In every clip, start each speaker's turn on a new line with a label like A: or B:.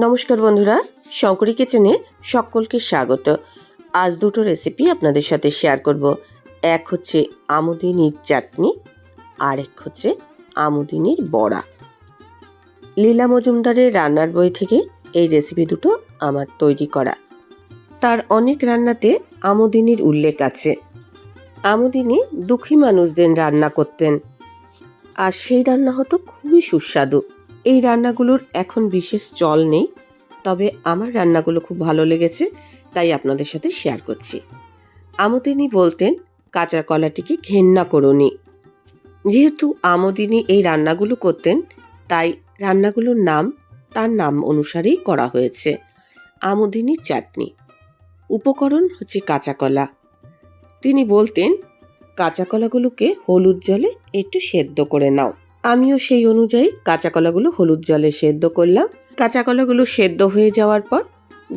A: নমস্কার বন্ধুরা, শঙ্করী কিচেনে সকলকে স্বাগত। আজ দুটো রেসিপি আপনাদের সাথে শেয়ার করব। এক হচ্ছে আমুদিনির চাটনি, আর এক হচ্ছে আমুদিনির বড়া। লীলা মজুমদারের রান্নার বই থেকে এই রেসিপি দুটো আমার তৈরি করা। তার অনেক রান্নাতে আমুদিনির উল্লেখ আছে। আমুদিনি দুঃখী মানুষদের রান্না করতেন, আর সেই রান্না হতো খুবই সুস্বাদু। এই রান্নাগুলোর এখন বিশেষ চল নেই, তবে আমার রান্নাগুলো খুব ভালো লেগেছে, তাই আপনাদের সাথে শেয়ার করছি। আমুদিনি বলতেন, কাঁচা কলাটিকে ঘেন্না করোনি। যেহেতু আমুদিনি এই রান্নাগুলো করতেন, তাই রান্নাগুলোর নাম তার নাম অনুসারেই করা হয়েছে, আমুদিনির চাটনি। উপকরণ হচ্ছে কাঁচা কলা। তিনি বলতেন, কাঁচা কলাগুলোকে হলুদ জলে একটু সেদ্ধ করে নাও। আমিও সেই অনুযায়ী কাঁচা কলাগুলো হলুদ জলে সেদ্ধ করলাম। কাঁচা কলাগুলো সেদ্ধ হয়ে যাওয়ার পর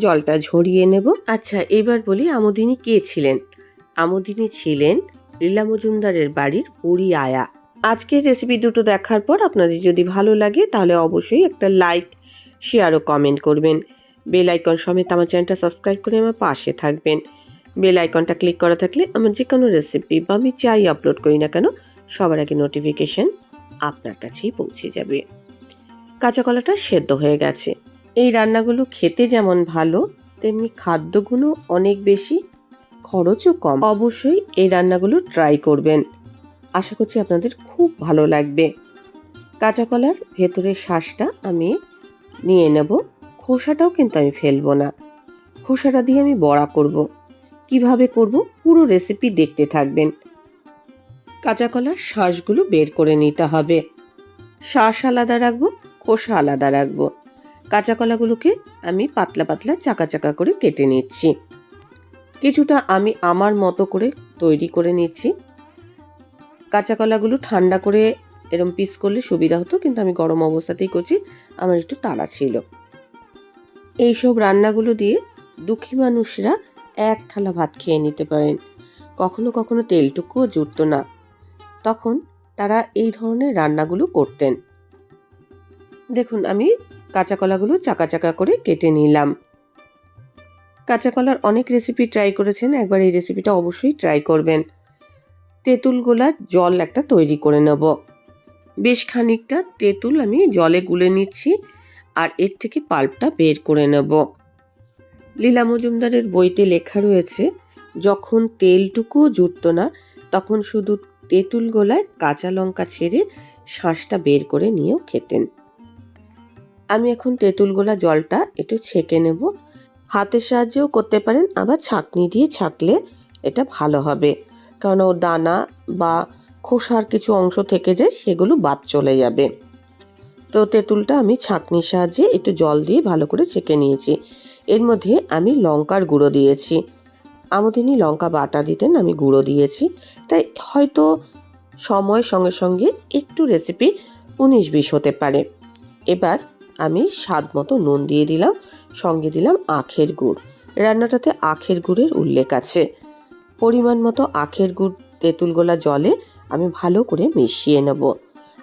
A: জলটা ঝরিয়ে নেব। আচ্ছা, এবার বলি আমুদিনি কে ছিলেন। আমুদিনি ছিলেন লীলা মজুমদারের বাড়ির বুড়ি আয়া। আজকের রেসিপি দুটো দেখার পর আপনাদের যদি ভালো লাগে তাহলে অবশ্যই একটা লাইক, শেয়ার ও কমেন্ট করবেন। বেল আইকন সমেত আমার চ্যানেলটা সাবস্ক্রাইব করে আমার পাশে থাকবেন। বেল আইকনটা ক্লিক করা থাকলে আমার যে কোনো রেসিপি বা আমি চাই আপলোড করি না কেন, সবার আগে নোটিফিকেশন আপনার কাছেই পৌঁছে যাবে। কাঁচা কলাটা সেদ্ধ হয়ে গেছে। এই রান্নাগুলো খেতে যেমন ভালো, তেমনি খাদ্যগুণও অনেক বেশি, খরচও কম। অবশ্যই এই রান্নাগুলো ট্রাই করবেন, আশা করছি আপনাদের খুব ভালো লাগবে। কাঁচা কলার ভেতরের শাঁসটা আমি নিয়ে নেব, খোসাটাও কিন্তু আমি ফেলবো না। খোসাটা দিয়ে আমি বড়া করব। কিভাবে করব পুরো রেসিপি দেখতে থাকবেন। কাঁচা কলার শাঁসগুলো বের করে নিতে হবে। শাঁস আলাদা রাখবো, খোসা আলাদা রাখবো। কাঁচা কলাগুলোকে আমি পাতলা পাতলা চাকা চাকা করে কেটে নিচ্ছি। কিছুটা আমি আমার মতো করে তৈরি করে নিচ্ছি। কাঁচা কলাগুলো ঠান্ডা করে এরম পিস করলে সুবিধা হতো, কিন্তু আমি গরম অবস্থাতেই করছি, আমার একটু তাড়া ছিল। এইসব রান্নাগুলো দিয়ে দুঃখী মানুষরা এক থালা ভাত খেয়ে নিতে পারেন। কখনো কখনো তেলটুকুও জুটতো না, তখন তারা এই ধরনের রান্নাগুলো করতেন। দেখুন, আমি কাঁচা কলাগুলো চাকা চাকা করে কেটে নিলাম। কাঁচা কলার অনেক রেসিপি ট্রাই করেছেন, একবার এই রেসিপিটা অবশ্যই ট্রাই করবেন। তেঁতুল গোলার জল একটা তৈরি করে নেব। বেশ খানিকটা তেঁতুল আমি জলে গুলে নিচ্ছি, আর এর থেকে পাল্পটা বের করে নেব। লীলা মজুমদারের বইতে লেখা রয়েছে, যখন তেলটুকুও জুটতো না, তখন শুধু তেঁতুল গোলায় কাঁচা লঙ্কা ছেড়ে শাঁসটা বের করে নিয়েও খেতেন। আমি এখন তেঁতুল গোলা জলটা একটু ছেঁকে নেব। হাতের সাহায্যেও করতে পারেন, আবার ছাঁকনি দিয়ে ছাঁকলে এটা ভালো হবে, কারণ ওর দানা বা খোসার কিছু অংশ থেকে যায়, সেগুলো বাদ চলে যাবে। তো তেঁতুলটা আমি ছাঁকনির সাহায্যে একটু জল দিয়ে ভালো করে ছেঁকে নিয়েছি। এর মধ্যে আমি লঙ্কার গুঁড়ো দিয়েছি। আমুদিনি লঙ্কা বাটা দিতেন, আমি গুঁড়ো দিয়েছি, তাই হয়তো সময়ের সঙ্গে সঙ্গে একটু রেসিপি 19-20 হতে পারে। এবার আমি স্বাদ মতো নুন দিয়ে দিলাম, সঙ্গে দিলাম আখের গুড়। রান্নাটাতে আখের গুড়ের উল্লেখ আছে। পরিমাণ মতো আখের গুড় তেঁতুল গোলা জলে আমি ভালো করে মিশিয়ে নেব।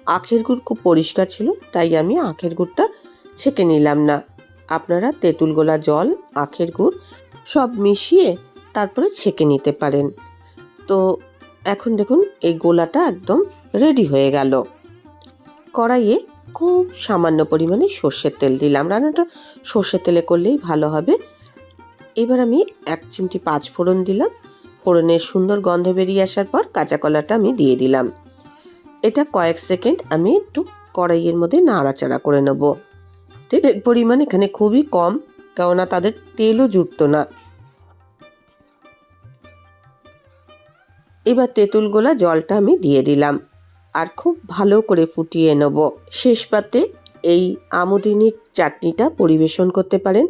A: আখের গুড় খুব পরিষ্কার ছিল, তাই আমি আখের গুড়টা ছেঁকে নিলাম না। আপনারা তেঁতুল গোলা জল, আখের গুড় সব মিশিয়ে তারপরে ছেঁকে নিতে পারেন। তো এখন দেখুন, এই গোলাটা একদম রেডি হয়ে গেল। কড়াইয়ে খুব সামান্য পরিমাণে সর্ষের তেল দিলাম। রান্নাটা সর্ষের তেলে করলেই ভালো হবে। এবার আমি 1 চিমটি 5 ফোড়ন দিলাম। ফোড়নের সুন্দর গন্ধ বেরিয়ে আসার পর কাঁচা কলাটা আমি দিয়ে দিলাম। এটা কয়েক সেকেন্ড আমি একটু কড়াইয়ের মধ্যে নাড়াচাড়া করে নেব। তেলের পরিমাণ এখানে খুবই কম, কেননা তাদের তেলও জুটতো না। এবার তেঁতুল গোলা জলটা আমি দিয়ে দিলাম, আর খুব ভালো করে ফুটিয়ে নেব। শেষ পাতে এই আমুদিনির চাটনিটা পরিবেশন করতে পারেন।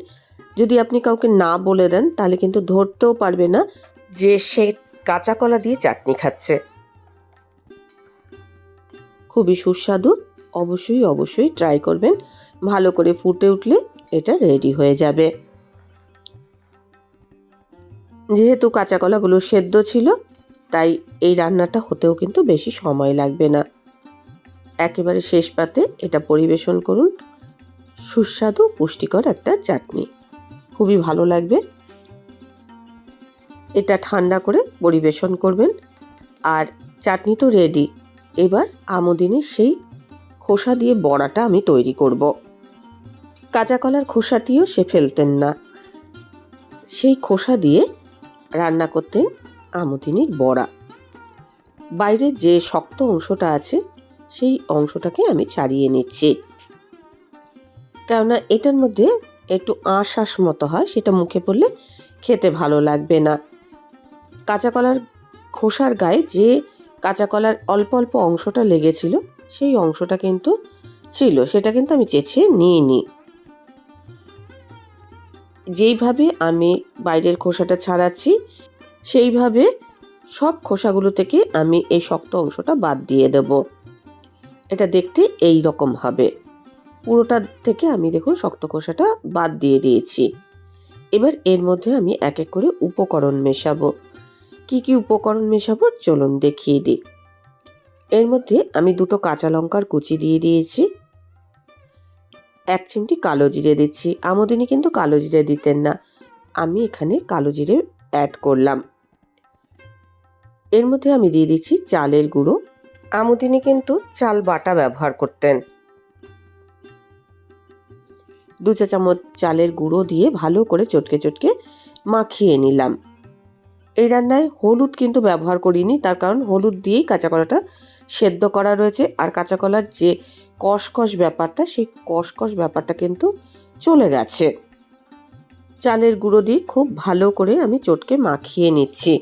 A: যদি আপনি কাউকে না বলে দেন, তাহলে কিন্তু ধরতেও পারবে না যে সে কাঁচা কলা দিয়ে চাটনি খাচ্ছে। খুবই সুস্বাদু, অবশ্যই অবশ্যই ট্রাই করবেন। ভালো করে ফুটে উঠলে এটা রেডি হয়ে যাবে। যেহেতু কাঁচা কলাগুলো সেদ্ধ ছিল, তাই এই রান্নাটা হতেও কিন্তু বেশি সময় লাগবে না। একেবারে শেষ পাতে এটা পরিবেশন করুন, সুস্বাদু পুষ্টিকর একটা চাটনি, খুবই ভালো লাগবে। এটা ঠান্ডা করে পরিবেশন করবেন। আর চাটনি তো রেডি। এবার আমুদিনের সেই খোসা দিয়ে বড়াটা আমি তৈরি করব। কাঁচা কলার খোসাটিও সে ফেলতেন না, সেই খোসা দিয়ে রান্না করতেন আমুদিনির বড়া। বাইরের যে শক্ত অংশটা আছে সেই অংশটাকে আমি ছাড়িয়ে নিচ্ছি, কেননা এটার মধ্যে একটু আঁশ মতো হয়, সেটা মুখে পড়লে খেতে ভালো লাগবে না। কাঁচা কলার খোসার গায়ে যে কাঁচা কলার অল্প অল্প অংশটা লেগেছিল সেই অংশটা কিন্তু ছিল, সেটা কিন্তু আমি চেঁচিয়ে নিয়ে নিই। যেইভাবে আমি বাইরের খোসাটা ছাড়াচ্ছি সেইভাবে সব খোসাগুলো থেকে আমি এই শক্ত অংশটা বাদ দিয়ে দেব। এটা দেখতে এই রকম হবে। পুরোটা থেকে আমি দেখুন শক্ত খোসাটা বাদ দিয়ে দিয়েছি। এবার এর মধ্যে আমি এক এক করে উপকরণ মেশাবো। কি কি উপকরণ মেশাবো চলুন দেখিয়ে দিই। এর মধ্যে আমি 2 কাঁচা লঙ্কার কুচি দিয়ে দিয়েছি, 1 চিমটি কালো জিরে দিচ্ছি। আমুদিনি কিন্তু কালো জিরে দিতেন না, আমি এখানে কালো জিরে অ্যাড করলাম। এর মধ্যে আমি দিয়ে দিচ্ছি চালের গুঁড়ো। আমুদিনি কিন্তু চাল বাটা ব্যবহার করতেন। 2 চা চামচ চালের গুঁড়ো দিয়ে ভালো করে চটকে চটকে মাখিয়ে নিলাম। এই রান্নায় হলুদ কিন্তু ব্যবহার করিনি, তার কারণ হলুদ দিয়েই কাঁচা কলাটা সেদ্ধ করা রয়েছে। আর কাঁচা কলার যে কষকষ ব্যাপারটা, সেই কষকষ ব্যাপারটা কিন্তু চলে গেছে। চালের গুঁড়ো দিয়ে খুব ভালো করে আমি চটকে মাখিয়ে নিচ্ছি।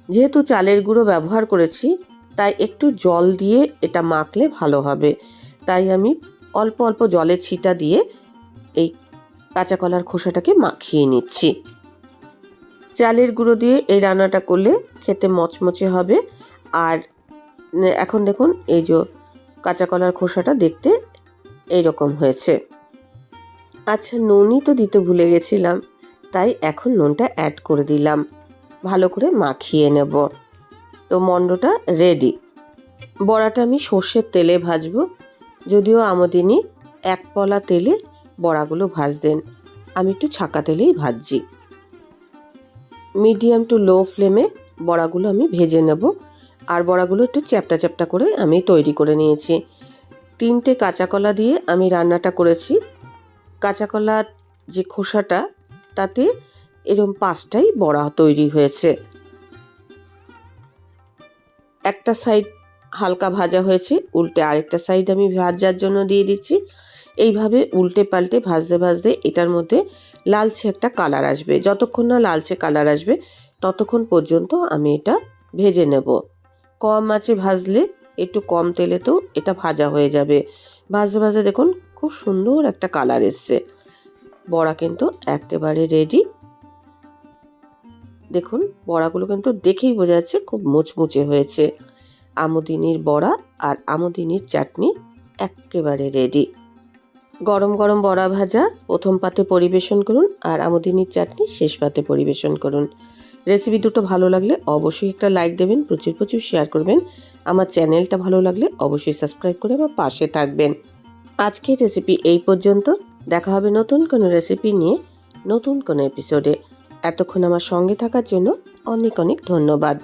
A: যেহেতু চালের গুঁড়ো ব্যবহার করেছি তাই একটু জল দিয়ে এটা মাখলে ভালো হবে, তাই আমি অল্প অল্প জলের ছিটা দিয়ে এই কাঁচা কলার খোসাটাকে মাখিয়ে নিচ্ছি। চালের গুঁড়ো দিয়ে এই রান্নাটা করলে খেতে মচমচে হবে। আর এখন দেখুন এই যে কাঁচা কলার খোসাটা দেখতে এইরকম হয়েছে। আচ্ছা, নুনই তো দিতে ভুলে গেছিলাম, তাই এখন নুনটা অ্যাড করে দিলাম। ভালো করে মাখিয়ে নেব। তো মণ্ডটা রেডি। বড়াটা আমি সর্ষের তেলে ভাজবো, যদিও আমুদিনি 1 পলা তেলে বড়াগুলো ভাজতেন, আমি একটু ছাকা তেলেই ভাজছি। মিডিয়াম টু লো ফ্লেমে বড়াগুলো আমি ভেজে নেব। আর বড়াগুলো একটু চ্যাপটা চ্যাপটা করে আমি তৈরি করে নিয়েছি। 3টে কাঁচা কলা দিয়ে আমি রান্নাটা করেছি। কাঁচা কলার যে খোসাটা তাতে এরকম 5টাই বড়া তৈরি হয়েছে। একটা সাইড হালকা ভাজা হয়েছে, উল্টে আরেকটা সাইড আমি ভাজার জন্য দিয়ে দিচ্ছি। এইভাবে উল্টে পাল্টে ভাজতে ভাজতে এটার মধ্যে লালচে একটা কালার আসবে। যতক্ষণ না লালচে কালার আসবে ততক্ষণ পর্যন্ত আমি এটা ভেজে নেব। কম আঁচে ভাজলে, একটু কম তেলেতেও এটা ভাজা হয়ে যাবে। ভাজতে ভাজতে দেখুন খুব সুন্দর একটা কালার এসছে। বড়া কিন্তু একেবারে রেডি। দেখুন বড়াগুলো কিন্তু দেখেই বোঝা যাচ্ছে খুব মুচমুচে হয়েছে। আমুদিনির বড়া আর আমুদিনির চাটনি একেবারে রেডি। গরম গরম বড়া ভাজা প্রথম পাতে পরিবেশন করুন আর আমুদিনির চাটনি শেষ পাতে পরিবেশন করুন। রেসিপি দুটো ভালো লাগলে অবশ্যই একটা লাইক দেবেন, প্রচুর প্রচুর শেয়ার করবেন। আমার চ্যানেলটা ভালো লাগলে অবশ্যই সাবস্ক্রাইব করে আমার পাশে থাকবেন। আজকের রেসিপি এই পর্যন্ত। দেখা হবে নতুন কোনো রেসিপি নিয়ে নতুন কোনো এপিসোডে। এতক্ষণ আমার সঙ্গে থাকার জন্য অনেক অনেক ধন্যবাদ।